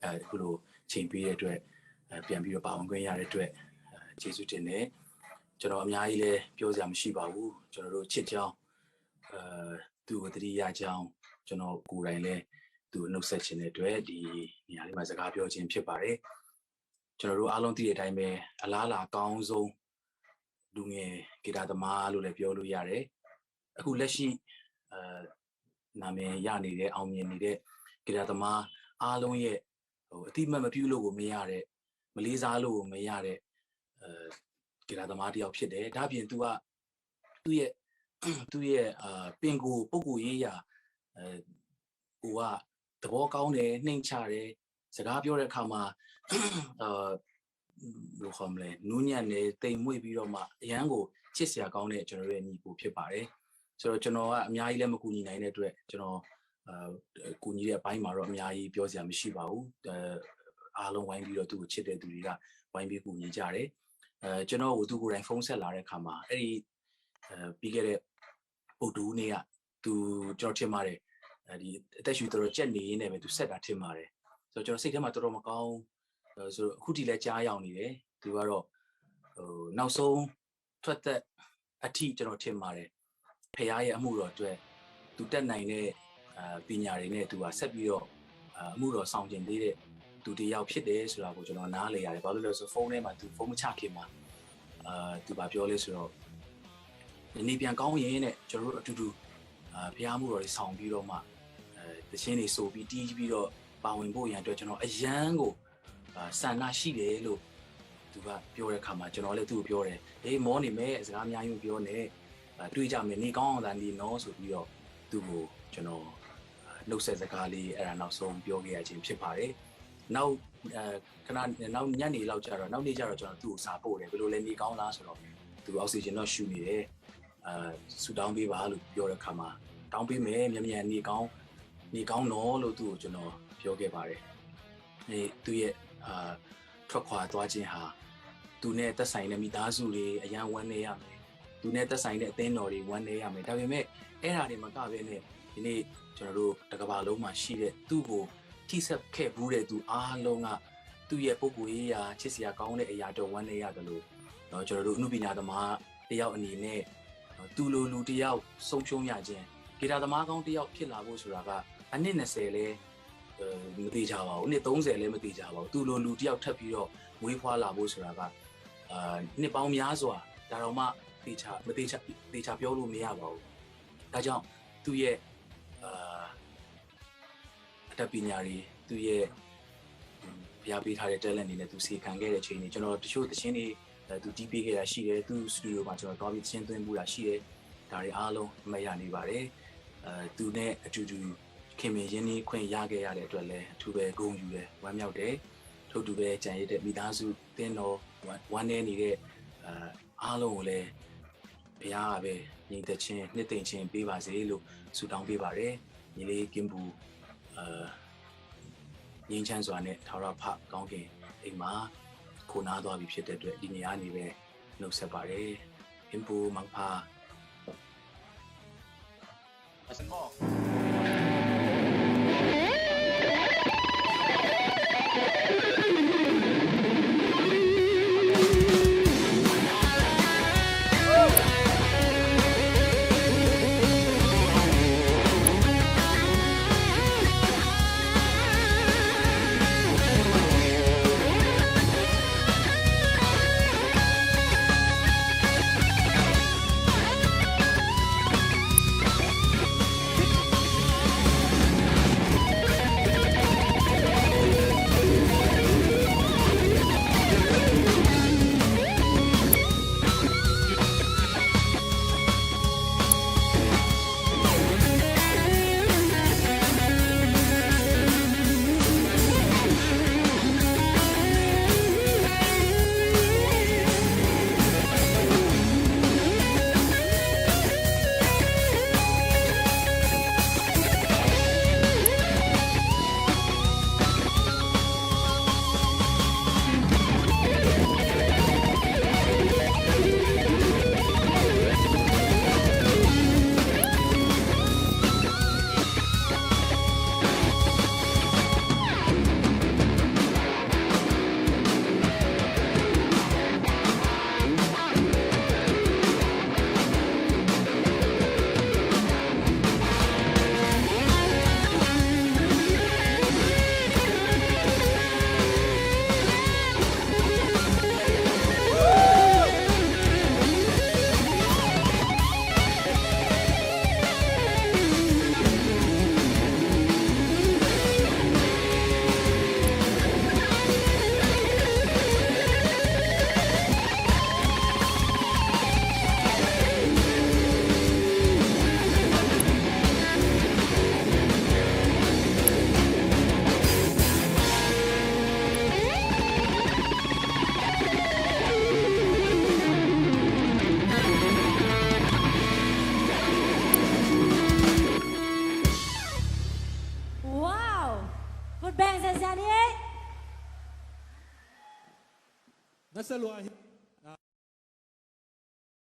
အခုလိုချိန်ပေးတဲ့အတွက်ပြန်ပြီးတော့ပါဝင်ခွင့်ရတဲ့အတွက်ကျေးဇူးတင်တယ်ကျွန်တော်အများကြီးလည်းပြောစရာမရှိပါဘူးကျွန်တော်တို့ချစ်ကြောင်းသူ့ကိုတတိယကြောင်းကျွန်တော်ကိုယ်တိုင်လည်းသူနှုတ်ဆက်ခြင်းတဲ့အတွက်ဒီနေရာလေးမှာစကားပြောခြင်းဖြစ်ပါတယ်ကျွန်တော်တို့အားလုံးသိတဲ့အတိုင်းပဲအလားအလာအကောင်းဆုံးလူငယ်ဂီတသမားလို့လည်းပြောလို့ရတယ်အခုလက်ရှိနာမည်ရနေတဲ့အောင်မြင်နေတဲ့ဂီတသမားအားလုံးရဲ့အတိမတ်မပြုလို့ကိုမရတဲ့မလေးစားလို့ကိုမရတဲ့ဂီတသမားတယောက်ဖြစ်တယ်ဒါပြင် तू ကသူ့ရဲ့ပင်ကိုပုဂ္ဂိုလ်ရေးရာကိုကသဘောကောင်းတယ်နှိမ်ချတယ်စကားပြောတဲ့အခါမှာလို့ခေါ်မလဲနူးညံ့နေတိမ်မွေ့ပြီးတော့မှအရန်ကိုချစ်စရာကောင်းတဲ့ကျွန်တော်ရဲ့ညီကိုဖြစ်ပါတယ်ဆိုတော့ကျွန်တော်ကအများကြီးလည်းမကူညီနိုင်တဲ့အတွက်ကျွန်တော်ကူညီတဲ့အပိုင်းမှာတော့အများကြီးပြောစရာမရှိပါဘူးအားလုံးဝိုင်းပြီးတော့သူ့ကိုချစ်တဲ့သူတွေကဝိုင်းပြီးကူညီကြတယ်ကျွန်တော်ကိုသူကိုယ်တိုင်ဖုန်းဆက်လာတဲ့အခါမှာအဲ့ဒီပြီးခဲ့တဲ့ပုတ်တူးနေ့ကသူကျွန်တော်ထင်ပါတယ်ဒီအသက်ရှူတော်ကြက်နေရင်းနဲ့ပဲသူဆက်တာထင်ပါတယ်ဆိုတော့ကျွန်တော်စိတ်ထဲမှာတော်တော်မကောင်းဆိုတော့အခုထိလည်းကြားရောက်နေတယ်သူကတော့နောက်ဆုံးထွက်သက်အထိကျွန်တော်ထင်ပါတယ်ဖခင်ရဲ့အမှုတော်အတွက်သူတက်နိုင်တဲ့ပညာတွေနဲ့သူကဆက်ပြီးတော့အမှုတော်ဆောင်ကျင်သေးတဲ့သူတယောက်ဖြစ်တယ်ဆိုတာကိုကျွန်တော်နားလည်ရတယ်ဘာလို့လဲဆိုဖုန်းထဲမှာသူဖုန်းမချခင်မှာသူဗာပြောလဲဆိုတော့ဒီနေ့ပြန်ကောင်းရင်တဲ့ကျွန်တော်တို့အတူတူဖခင်မှုတော်တွေဆောင်ပြီးတော့မှတခြင်းတွေဆိုပြီးတီးပြီးတော့ပါဝင်ဖို့ရန်အတွက်ကျွန်တော်အရန်ကိုဆန္ဒရှိတယ်လို့သူကပြောတဲ့အခါမှာကျွန်တော်လည်းသူ့ကိုပြောတယ်အေးမောနေမဲ့စကားအများကြီးပြောနေတွေးကြမယ်နေကောင်းအောင်သာနေနော်ဆိုပြီးတော့သူ့ကိုကျွန်တော်နှုတ်ဆက်စကားလေးအဲ့ဒါနောက်ဆုံးပြောခဲ့ရခြင်းဖြစ်ပါတယ်နောက်ခဏနောက်ညနေလောက်ကျတော့နောက်နေ့ကျတော့ကျွန်တော်သူ့ကိုစာပို့တယ်ဘယ်လိုလဲနေကောင်းလားဆိုတော့သူအောက်ဆီဂျင်တော့ရှူနေတယ်ဆူတောင်းပေးပါလို့ပြောတဲ့အခါမှာတောင်းပေးမယ်မြန်မြန်နေကောင်းနော်လို့သူ့ကိုကျွန်တော်ပြောခဲ့ပါတယ်သူရဲ့ထွက်ခွာသွားခြင်းဟာသူနဲ့သက်ဆိုင်တဲ့မိသားစုတွေအရန်ဝမ်းနေရမယ်သူနဲ့သက်ဆိုင်တဲ့အသင်းတော်တွေဝမ်းနေရမယ်ဒါပေမဲ့အဲ့ဓာတွေမကဘဲနဲ့ဒီနေ့ကျွန်တော်တို့တကဘာလုံးမှာရှိတဲ့သူ့ကိုထိဆက်ခဲ့ဘူးတဲ့သူအားလုံးကသူ့ရဲ့ပုဂ္ဂိုလ်ရေးရာချစ်စရာကောင်းတဲ့အရာတော့ဝမ်းနေရတယ်လို့ကျွန်တော်တို့အမှုပညာသမားတယောက်အနေနဲ့သူလိုလူတယောက်ဆုံးရှုံးရခြင်းဂီတသမားကောင်းတယောက်ဖြစ်လာဖို့ဆိုတာကအနှစ်20လဲမသိကြပါဘူးအနှစ်30လဲမသိကြပါဘူးသူလိုလူတယောက်ထပ်ပြီးတော့မွေးဖွားလာဖို့ဆိုတာကနှစ်ပေါင်းများစွာဒါတော့မှသေချာပြောလို့မရပါဘူးဒါကြောင့်သူ့ရဲ့အတတ်ပညာတွေသူ့ရဲ့ဘုရားပေးထားတဲ့ talent တွေနဲ့သူစေခံခဲ့တဲ့အချိန်တွေကျွန်တော်တချို့သချင်းတွေသူတီးပေးခဲ့တာရှိတယ်သူ့ studio မှာကျွန်တော်သွားပြီးသချင်းသွင်းမှုတာရှိတယ်ဒါတွေအားလုံးအမှတ်ရနေပါတယ်သူနဲ့အတူတူခင်မင်ရင်းနှီးခွင့်ရခဲ့ရတဲ့အတွက်လည်းအထူးပဲဂုဏ်ယူတယ်ဝမ်းမြောက်တယ်ထို့တူပဲကြံရတဲ့မိသားစုတင်းတော်ဝမ်းနေနေတဲ့အားလုံးကိုလည်းဘုရားကပဲညီသက်ချင်းနှစ်သိမ့်ချင်းပေးပါစေလို့ဆုတောင်းပေးပါတယ်ညီလေးကင်းဘူးငင်းချမ်းစွာနဲ့ထာဝရဖကောင်းကင်အိမ်မှာခိုနားသွားပြီဖြစ်တဲ့အတွက်ဒီနေရာနေပဲနှုတ်ဆက်ပါတယ်ကင်းဘူးမောင်ဖာအစမော Nasa luar